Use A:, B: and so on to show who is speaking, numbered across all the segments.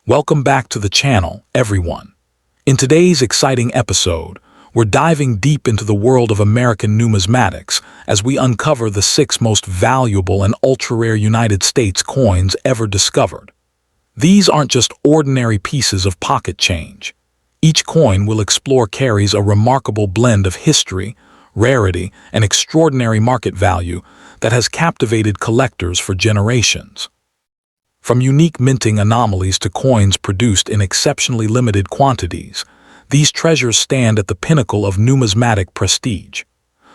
A: Welcome back to the channel, everyone. In today's exciting episode, we're diving deep into the world of American numismatics as we uncover the 6 most valuable and ultra-rare United States coins ever discovered. These aren't just ordinary pieces of pocket change. Each coin we'll explore carries a remarkable blend of history, rarity, and extraordinary market value that has captivated collectors for generations. From unique minting anomalies to coins produced in exceptionally limited quantities, these treasures stand at the pinnacle of numismatic prestige.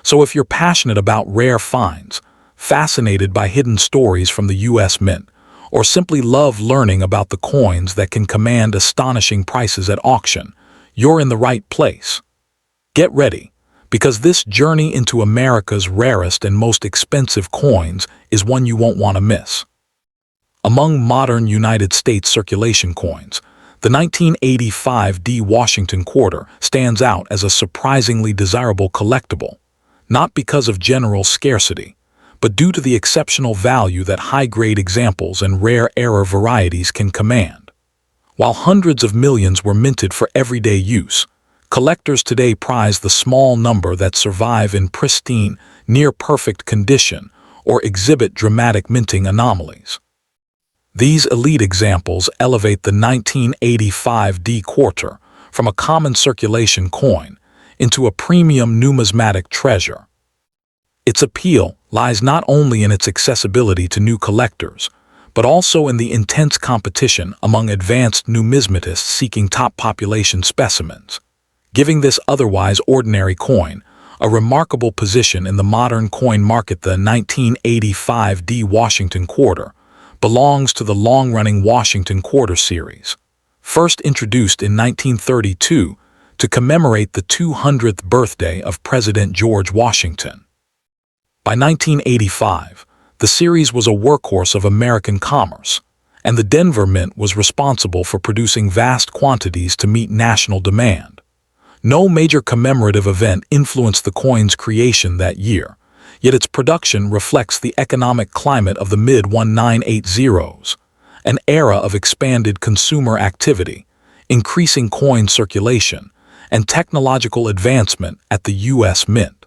A: So if you're passionate about rare finds, fascinated by hidden stories from the U.S. Mint, or simply love learning about the coins that can command astonishing prices at auction, you're in the right place. Get ready, because this journey into America's rarest and most expensive coins is one you won't want to miss. Among modern United States circulation coins, the 1985 D Washington quarter stands out as a surprisingly desirable collectible, not because of general scarcity, but due to the exceptional value that high-grade examples and rare error varieties can command. While hundreds of millions were minted for everyday use, collectors today prize the small number that survive in pristine, near-perfect condition or exhibit dramatic minting anomalies. These elite examples elevate the 1985 D quarter from a common circulation coin into a premium numismatic treasure. Its appeal lies not only in its accessibility to new collectors, but also in the intense competition among advanced numismatists seeking top population specimens, giving this otherwise ordinary coin a remarkable position in the modern coin market. The 1985 D Washington quarter belongs to the long-running Washington Quarter series, first introduced in 1932 to commemorate the 200th birthday of President George Washington. By 1985, the series was a workhorse of American commerce, and the Denver Mint was responsible for producing vast quantities to meet national demand. No major commemorative event influenced the coin's creation that year, yet its production reflects the economic climate of the mid-1980s, an era of expanded consumer activity, increasing coin circulation, and technological advancement at the U.S. Mint.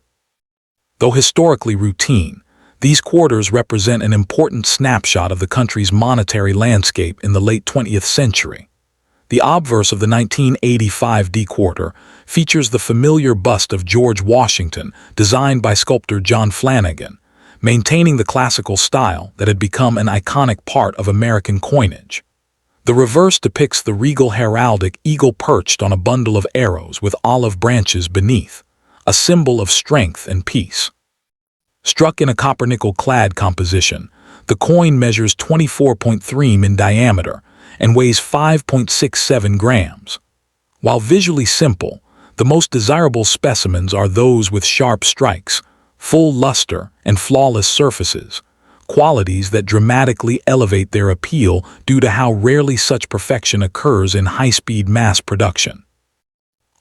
A: Though historically routine, these quarters represent an important snapshot of the country's monetary landscape in the late 20th century. The obverse of the 1985 D quarter features the familiar bust of George Washington designed by sculptor John Flanagan, maintaining the classical style that had become an iconic part of American coinage. The reverse depicts the regal heraldic eagle perched on a bundle of arrows with olive branches beneath, a symbol of strength and peace. Struck in a copper-nickel-clad composition, the coin measures 24.3 in diameter and weighs 5.67 grams. While visually simple, the most desirable specimens are those with sharp strikes, full luster, and flawless surfaces, qualities that dramatically elevate their appeal due to how rarely such perfection occurs in high-speed mass production.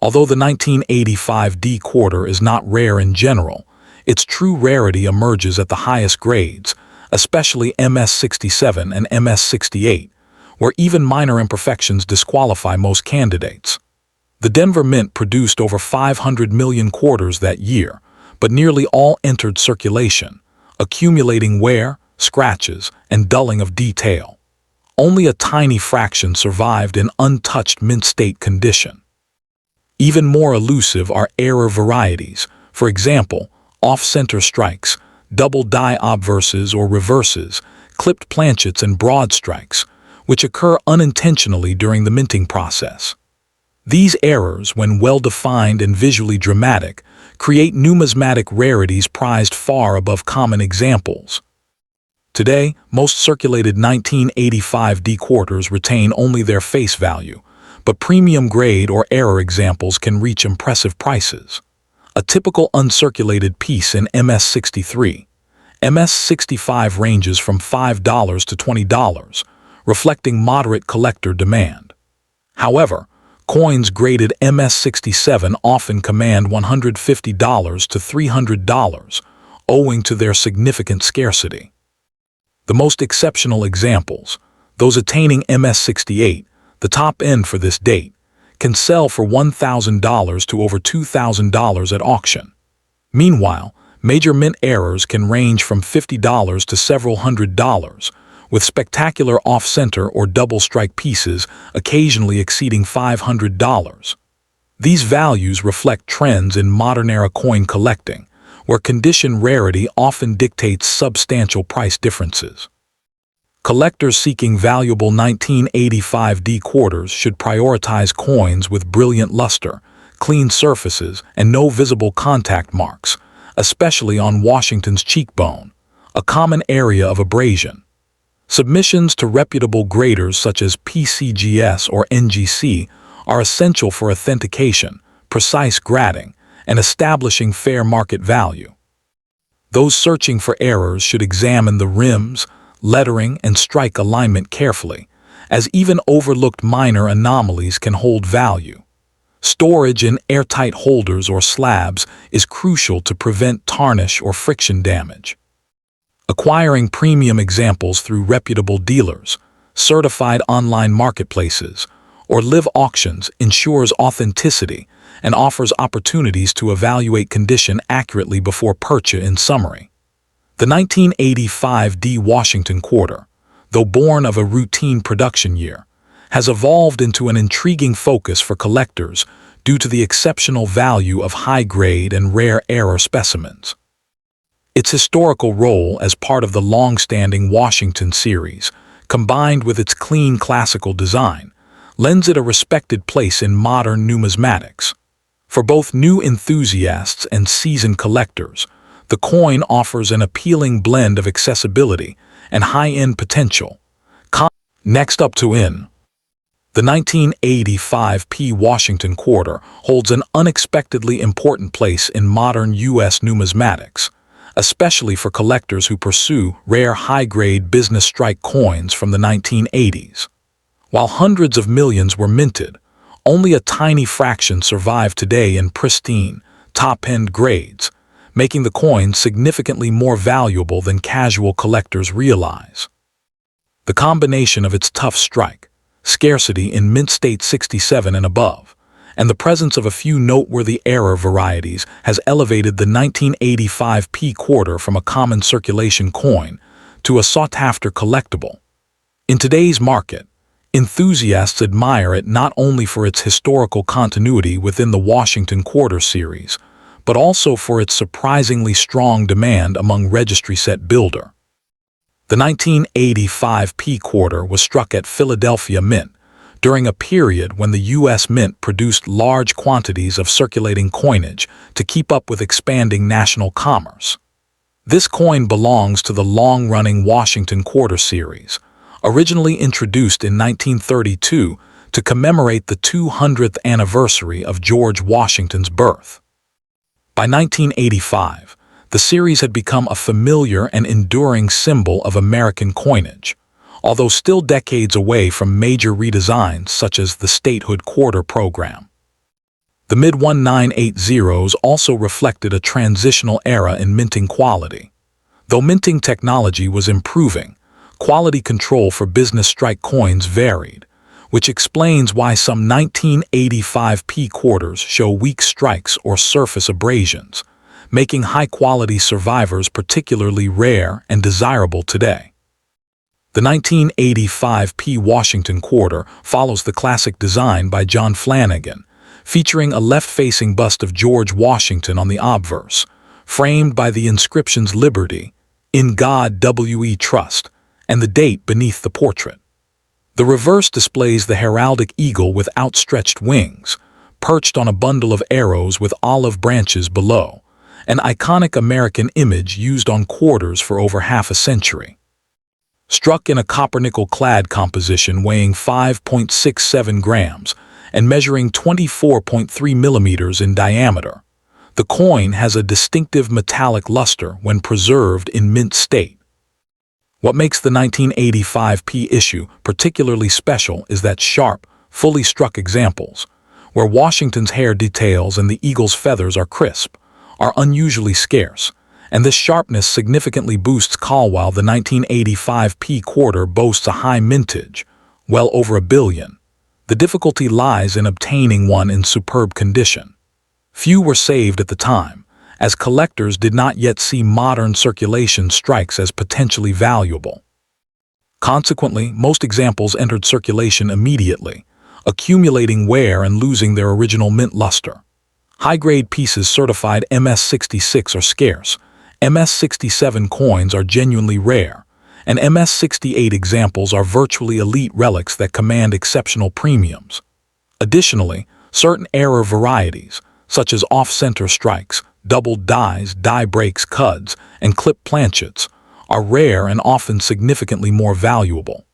A: Although the 1985 D quarter is not rare in general, its true rarity emerges at the highest grades, especially MS-67 and MS-68, where even minor imperfections disqualify most candidates. The Denver Mint produced over 500 million quarters that year, but nearly all entered circulation, accumulating wear, scratches, and dulling of detail. Only a tiny fraction survived in untouched mint state condition. Even more elusive are error varieties, for example, off-center strikes, double die obverses or reverses, clipped planchets, and broad strikes, which occur unintentionally during the minting process. These errors, when well-defined and visually dramatic, create numismatic rarities prized far above common examples. Today, most circulated 1985 D quarters retain only their face value, but premium grade or error examples can reach impressive prices. A typical uncirculated piece in MS-63, MS-65 ranges from $5 to $20, reflecting moderate collector demand. However, coins graded MS-67 often command $150 to $300, owing to their significant scarcity. The most exceptional examples, those attaining MS-68, the top end for this date, can sell for $1,000 to over $2,000 at auction. Meanwhile, major mint errors can range from $50 to several $100s, with spectacular off-center or double-strike pieces occasionally exceeding $500. These values reflect trends in modern-era coin collecting, where condition rarity often dictates substantial price differences. Collectors seeking valuable 1985 D quarters should prioritize coins with brilliant luster, clean surfaces, and no visible contact marks, especially on Washington's cheekbone, a common area of abrasion. Submissions to reputable graders such as PCGS or NGC are essential for authentication, precise grading, and establishing fair market value. Those searching for errors should examine the rims, lettering, and strike alignment carefully, as even overlooked minor anomalies can hold value. Storage in airtight holders or slabs is crucial to prevent tarnish or friction damage. Acquiring premium examples through reputable dealers, certified online marketplaces, or live auctions ensures authenticity and offers opportunities to evaluate condition accurately before purchase. In summary, the 1985 D Washington quarter, though born of a routine production year, has evolved into an intriguing focus for collectors due to the exceptional value of high-grade and rare error specimens. Its historical role as part of the long-standing Washington series, combined with its clean classical design, lends it a respected place in modern numismatics. For both new enthusiasts and seasoned collectors, the coin offers an appealing blend of accessibility and high-end potential. Next up to in. The 1985 P Washington quarter holds an unexpectedly important place in modern U.S. numismatics, especially for collectors who pursue rare high-grade business strike coins from the 1980s. While hundreds of millions were minted, only a tiny fraction survive today in pristine, top-end grades, making the coin significantly more valuable than casual collectors realize. The combination of its tough strike, scarcity in mint state 67 and above, and the presence of a few noteworthy error varieties has elevated the 1985 P quarter from a common circulation coin to a sought-after collectible. In today's market, enthusiasts admire it not only for its historical continuity within the Washington quarter series, but also for its surprisingly strong demand among registry set builder. The 1985 P quarter was struck at Philadelphia Mint during a period when the U.S. Mint produced large quantities of circulating coinage to keep up with expanding national commerce. This coin belongs to the long-running Washington quarter series, originally introduced in 1932 to commemorate the 200th anniversary of George Washington's birth. By 1985, the series had become a familiar and enduring symbol of American coinage, although still decades away from major redesigns such as the statehood quarter program. The mid-1980s also reflected a transitional era in minting quality. Though minting technology was improving, quality control for business strike coins varied, which explains why some 1985 P quarters show weak strikes or surface abrasions, making high-quality survivors particularly rare and desirable today. The 1985 P Washington quarter follows the classic design by John Flanagan, featuring a left-facing bust of George Washington on the obverse, framed by the inscriptions Liberty, In God We Trust, and the date beneath the portrait. The reverse displays the heraldic eagle with outstretched wings, perched on a bundle of arrows with olive branches below, an iconic American image used on quarters for over half a century. Struck in a copper-nickel clad composition weighing 5.67 grams and measuring 24.3 millimeters in diameter, the coin has a distinctive metallic luster when preserved in mint state. What makes the 1985 P issue particularly special is that sharp, fully struck examples, where Washington's hair details and the eagle's feathers are crisp, are unusually scarce, and this sharpness significantly boosts call. While the 1985 P quarter boasts a high mintage, well over $1 billion. The difficulty lies in obtaining one in superb condition. Few were saved at the time, as collectors did not yet see modern circulation strikes as potentially valuable. Consequently, most examples entered circulation immediately, accumulating wear and losing their original mint luster. High-grade pieces certified MS-66 are scarce, MS-67 coins are genuinely rare, and MS-68 examples are virtually elite relics that command exceptional premiums. Additionally, certain error varieties, such as off-center strikes, doubled dies, die breaks, cuds, and clip planchets, are rare and often significantly more valuable.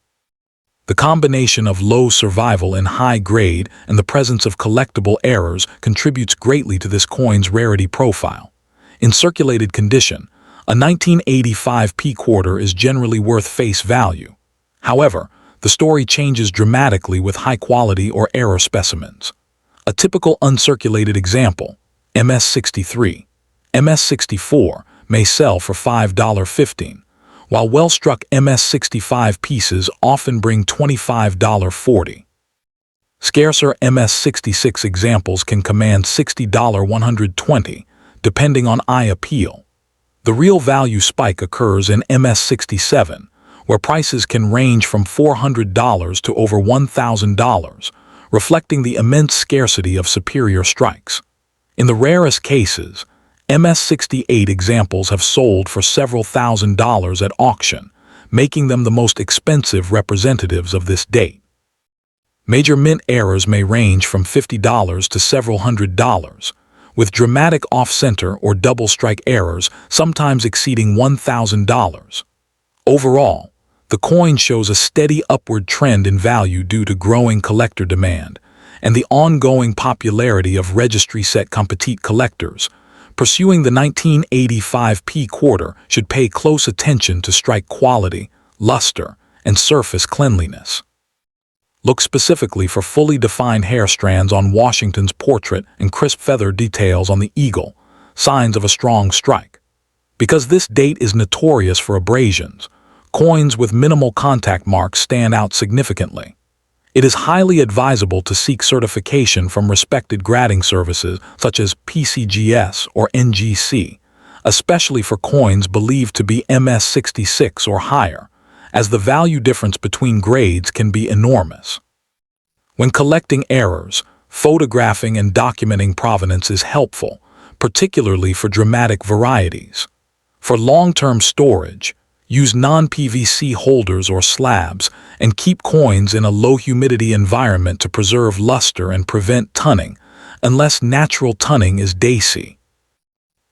A: The combination of low survival in high grade and the presence of collectible errors contributes greatly to this coin's rarity profile. In circulated condition, a 1985 P quarter is generally worth face value. However, the story changes dramatically with high-quality or error specimens. A typical uncirculated example, MS-63, MS-64, may sell for $5.15, while well-struck MS-65 pieces often bring $25.40. Scarcer MS-66 examples can command $60.120, depending on eye appeal. The real value spike occurs in MS-67, where prices can range from $400 to over $1,000, reflecting the immense scarcity of superior strikes. In the rarest cases, MS-68 examples have sold for several $1,000s at auction, making them the most expensive representatives of this date. Major mint errors may range from $50 to several $100s, with dramatic off-center or double strike errors sometimes exceeding $1,000. Overall, the coin shows a steady upward trend in value due to growing collector demand and the ongoing popularity of registry-set competite collectors. Pursuing the 1985 P quarter should pay close attention to strike quality, luster, and surface cleanliness. Look specifically for fully defined hair strands on Washington's portrait and crisp feather details on the eagle, signs of a strong strike. Because this date is notorious for abrasions, coins with minimal contact marks stand out significantly. It is highly advisable to seek certification from respected grading services such as PCGS or NGC, especially for coins believed to be MS-66 or higher, as the value difference between grades can be enormous. When collecting errors, photographing and documenting provenance is helpful, particularly for dramatic varieties. For long-term storage, use non-PVC holders or slabs and keep coins in a low-humidity environment to preserve luster and prevent tunning, unless natural tunning is daisy.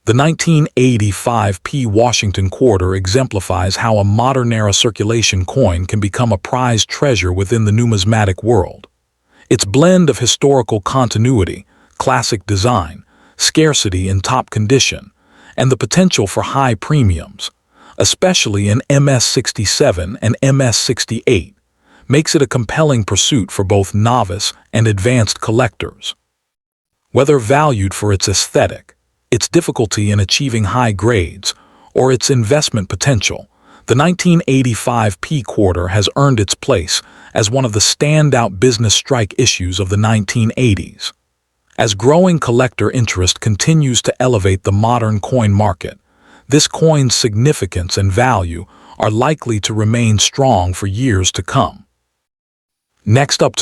A: The 1985 P Washington quarter exemplifies how a modern-era circulation coin can become a prized treasure within the numismatic world. Its blend of historical continuity, classic design, scarcity in top condition, and the potential for high premiums, especially in MS-67 and MS-68, makes it a compelling pursuit for both novice and advanced collectors. Whether valued for its aesthetic, its difficulty in achieving high grades, or its investment potential, the 1985 P quarter has earned its place as one of the standout business strike issues of the 1980s. As growing collector interest continues to elevate the modern coin market, this coin's significance and value are likely to remain strong for years to come. Next up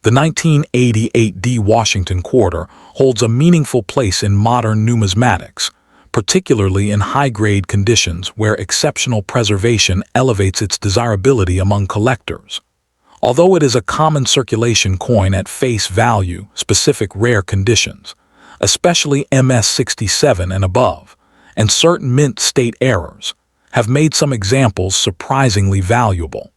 A: the 1988 D Washington quarter holds a meaningful place in modern numismatics, particularly in high-grade conditions where exceptional preservation elevates its desirability among collectors. Although it is a common circulation coin at face value, specific rare conditions, especially MS-67 and above, and certain mint state errors, have made some examples surprisingly valuable.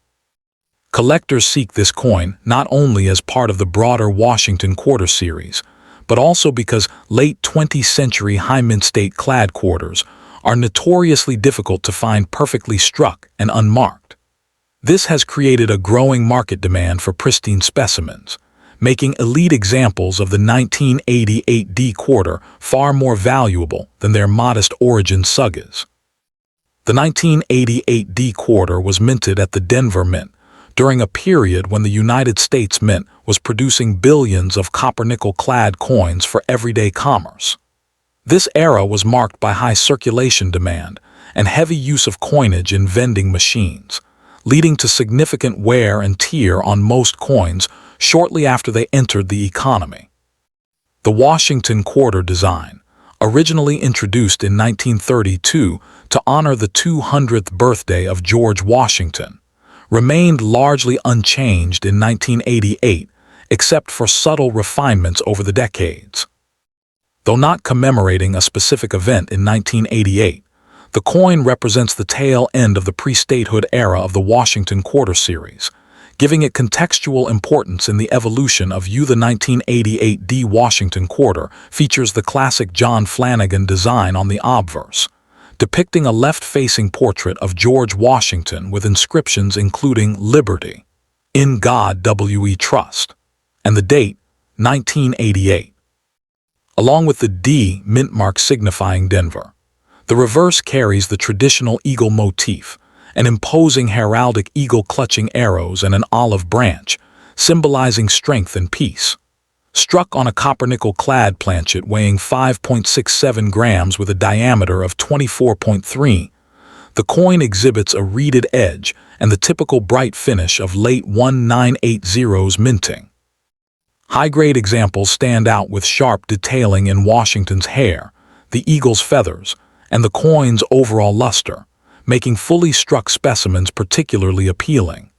A: Collectors seek this coin not only as part of the broader Washington quarter series, but also because late 20th century high mint state clad quarters are notoriously difficult to find perfectly struck and unmarked. This has created a growing market demand for pristine specimens, making elite examples of the 1988 D quarter far more valuable than their modest origin sugas. The 1988 D quarter was minted at the Denver Mint, during a period when the United States Mint was producing billions of copper-nickel-clad coins for everyday commerce. This era was marked by high circulation demand and heavy use of coinage in vending machines, leading to significant wear and tear on most coins shortly after they entered the economy. The Washington Quarter design, originally introduced in 1932 to honor the 200th birthday of George Washington, remained largely unchanged in 1988, except for subtle refinements over the decades. Though not commemorating a specific event in 1988, the coin represents the tail end of the pre-statehood era of the Washington Quarter series, giving it contextual importance in the evolution of the 1988 D Washington Quarter features the classic John Flanagan design on the obverse, depicting a left-facing portrait of George Washington with inscriptions including Liberty, In God We Trust, and the date 1988. Along with the D mint mark signifying Denver, the reverse carries the traditional eagle motif, an imposing heraldic eagle clutching arrows and an olive branch, symbolizing strength and peace. Struck on a copper-nickel-clad planchet weighing 5.67 grams with a diameter of 24.3, the coin exhibits a reeded edge and the typical bright finish of late 1980's minting. High-grade examples stand out with sharp detailing in Washington's hair, the eagle's feathers, and the coin's overall luster, making fully struck specimens particularly appealing.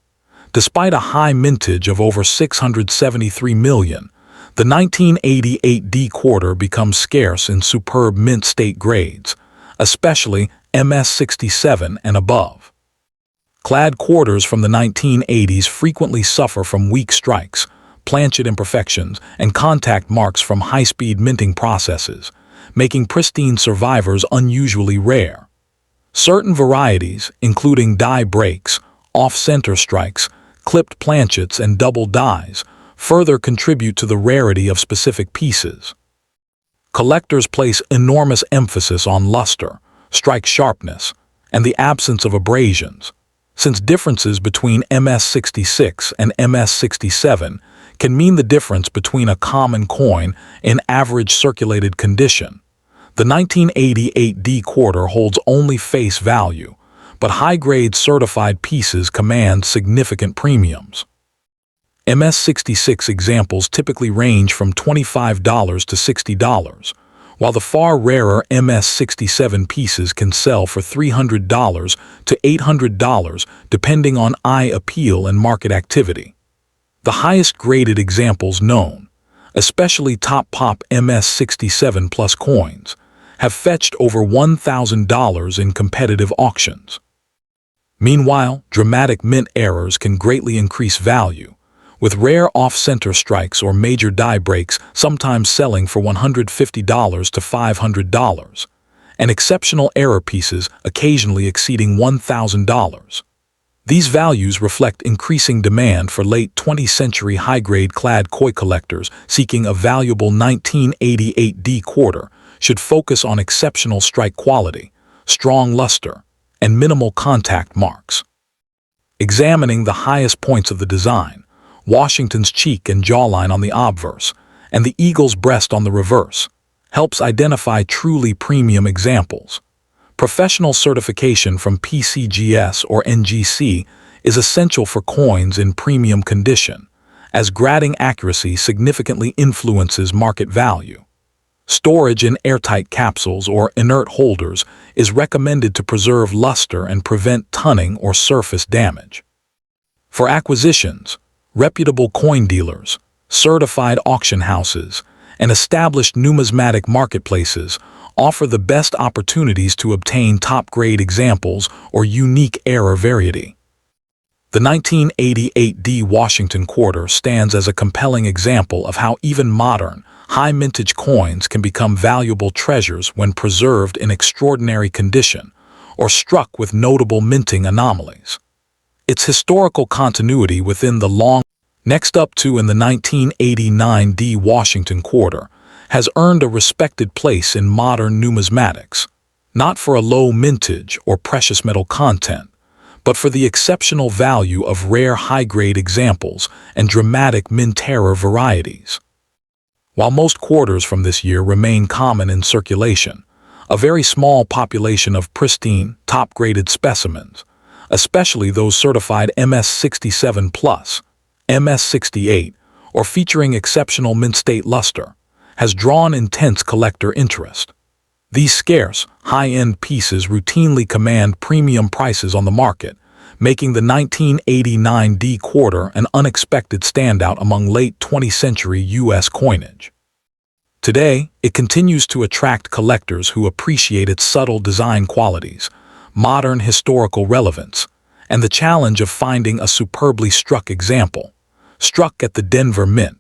A: Despite a high mintage of over 673 million, the 1988 D Quarter becomes scarce in superb mint state grades, especially MS-67 and above. Clad quarters from the 1980s frequently suffer from weak strikes, planchet imperfections, and contact marks from high-speed minting processes, making pristine survivors unusually rare. Certain varieties, including die breaks, off-center strikes, clipped planchets, and double dies, further contribute to the rarity of specific pieces. Collectors place enormous emphasis on luster, strike sharpness, and the absence of abrasions, since differences between MS-66 and MS-67 can mean the difference between a common coin in average circulated condition. The 1988 D Quarter holds only face value, but high-grade certified pieces command significant premiums. MS-66 examples typically range from $25 to $60, while the far rarer MS-67 pieces can sell for $300 to $800 depending on eye appeal and market activity. The highest graded examples known, especially top pop MS-67 Plus coins, have fetched over $1,000 in competitive auctions. Meanwhile, dramatic mint errors can greatly increase value, with rare off-center strikes or major die breaks sometimes selling for $150 to $500, and exceptional error pieces occasionally exceeding $1,000. These values reflect increasing demand for late 20th century high-grade clad coin collectors seeking a valuable 1988 D Quarter should focus on exceptional strike quality, strong luster, and minimal contact marks. Examining the highest points of the design, Washington's cheek and jawline on the obverse, and the eagle's breast on the reverse, helps identify truly premium examples. Professional certification from PCGS or NGC is essential for coins in premium condition, as grading accuracy significantly influences market value. Storage in airtight capsules or inert holders is recommended to preserve luster and prevent tunning or surface damage. For acquisitions, reputable coin dealers, certified auction houses, and established numismatic marketplaces offer the best opportunities to obtain top-grade examples or unique error variety. The 1988 D Washington Quarter stands as a compelling example of how even modern, high-mintage coins can become valuable treasures when preserved in extraordinary condition or struck with notable minting anomalies. Its historical continuity within the long next up to in the 1989 D Washington Quarter has earned a respected place in modern numismatics, not for a low mintage or precious metal content, but for the exceptional value of rare high-grade examples and dramatic mint-error varieties. While most quarters from this year remain common in circulation, a very small population of pristine, top-graded specimens, especially those certified MS67+, MS68, or featuring exceptional mint-state luster, has drawn intense collector interest. These scarce, high-end pieces routinely command premium prices on the market, making the 1989 D quarter an unexpected standout among late 20th century U.S. coinage. Today, it continues to attract collectors who appreciate its subtle design qualities, modern historical relevance, and the challenge of finding a superbly struck example. Struck at the Denver Mint,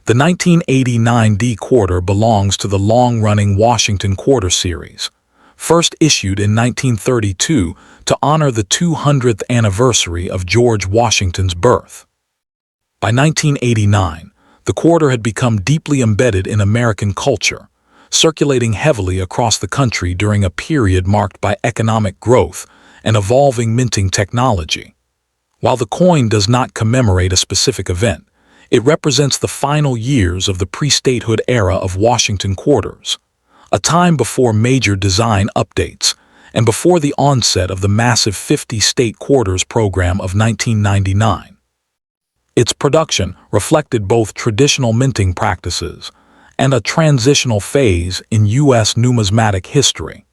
A: the 1989 D quarter belongs to the long-running Washington Quarter series, first issued in 1932 to honor the 200th anniversary of George Washington's birth. By 1989, the quarter had become deeply embedded in American culture, circulating heavily across the country during a period marked by economic growth and evolving minting technology. While the coin does not commemorate a specific event, it represents the final years of the pre-statehood era of Washington quarters, a time before major design updates and before the onset of the massive 50-state quarters program of 1999. Its production reflected both traditional minting practices and a transitional phase in U.S. numismatic history.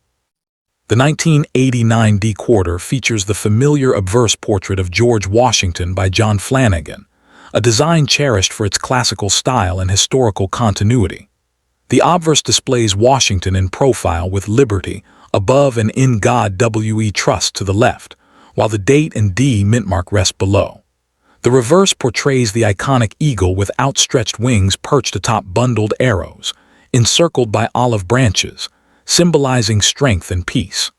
A: The 1989 D quarter features the familiar obverse portrait of George Washington by John Flanagan, a design cherished for its classical style and historical continuity. The obverse displays Washington in profile with Liberty above and In God We Trust to the left, while the date and D mintmark rest below. The reverse portrays the iconic eagle with outstretched wings perched atop bundled arrows, encircled by olive branches, symbolizing strength and peace.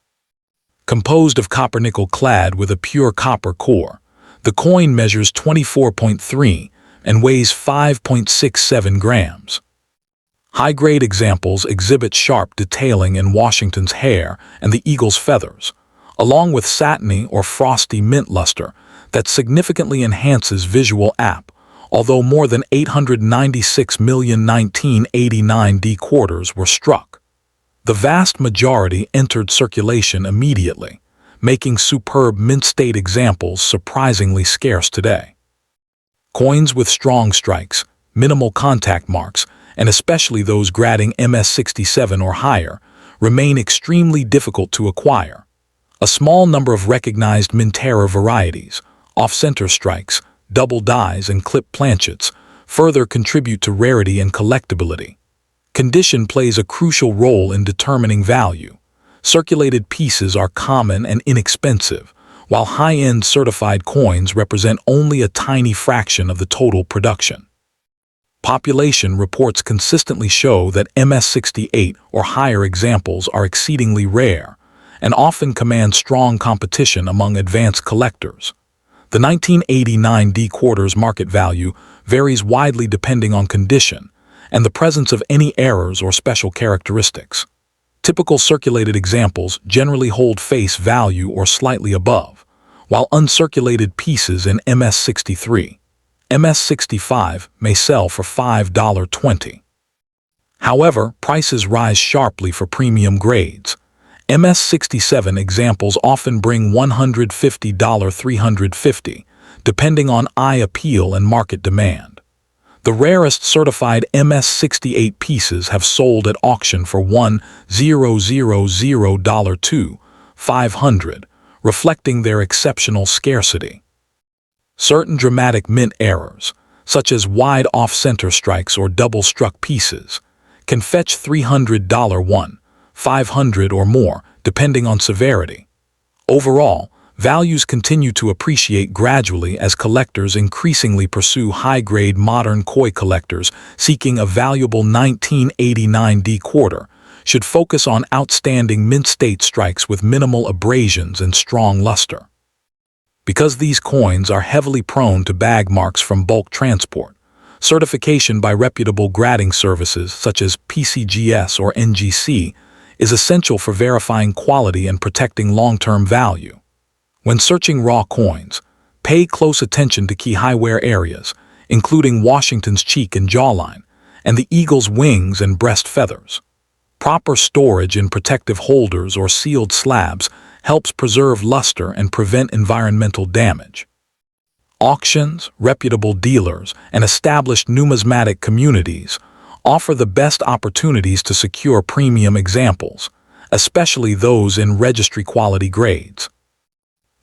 A: Composed of copper-nickel clad with a pure copper core, the coin measures 24.3 and weighs 5.67 grams. High-grade examples exhibit sharp detailing in Washington's hair and the eagle's feathers, along with satiny or frosty mint luster that significantly enhances visual app, although more than 896 million 1989 D quarters were struck. The vast majority entered circulation immediately, making superb mint-state examples surprisingly scarce today. Coins with strong strikes, minimal contact marks, and especially those grading MS67 or higher, remain extremely difficult to acquire. A small number of recognized mint-error varieties, off-center strikes, double dies, and clip planchets further contribute to rarity and collectability. Condition plays a crucial role in determining value. Circulated pieces are common and inexpensive, while high-end certified coins represent only a tiny fraction of the total production. Population reports consistently show that MS68 or higher examples are exceedingly rare and often command strong competition among advanced collectors. The 1989 D quarters market value varies widely depending on condition and the presence of any errors or special characteristics. Typical circulated examples generally hold face value or slightly above, while uncirculated pieces in MS63, MS65 may sell for $5.20. However, prices rise sharply for premium grades. MS67 examples often bring $150 $350, depending on eye appeal and market demand. The rarest certified MS68 pieces have sold at auction for $1,000 $500, reflecting their exceptional scarcity. Certain dramatic mint errors, such as wide off-center strikes or double-struck pieces, can fetch $300 $500 or more, depending on severity. Overall, values continue to appreciate gradually as collectors increasingly pursue high-grade modern koi collectors seeking a valuable 1989 D quarter should focus on outstanding mint-state strikes with minimal abrasions and strong luster. Because these coins are heavily prone to bag marks from bulk transport, certification by reputable grading services such as PCGS or NGC is essential for verifying quality and protecting long-term value. When searching raw coins, pay close attention to key highwear areas, including Washington's cheek and jawline, and the eagle's wings and breast feathers. Proper storage in protective holders or sealed slabs helps preserve luster and prevent environmental damage. Auctions, reputable dealers, and established numismatic communities offer the best opportunities to secure premium examples, especially those in registry-quality grades.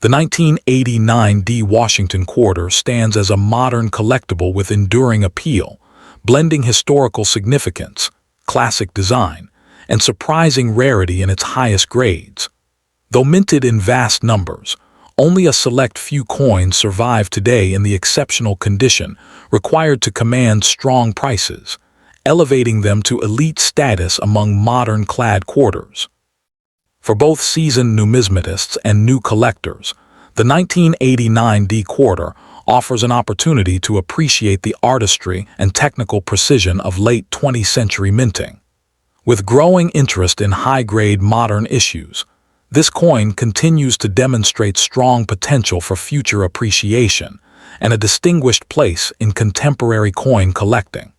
A: The 1989 D Washington Quarter stands as a modern collectible with enduring appeal, blending historical significance, classic design, and surprising rarity in its highest grades. Though minted in vast numbers, only a select few coins survive today in the exceptional condition required to command strong prices, elevating them to elite status among modern clad quarters. For both seasoned numismatists and new collectors, the 1989 D Quarter offers an opportunity to appreciate the artistry and technical precision of late 20th century minting. With growing interest in high-grade modern issues, this coin continues to demonstrate strong potential for future appreciation and a distinguished place in contemporary coin collecting.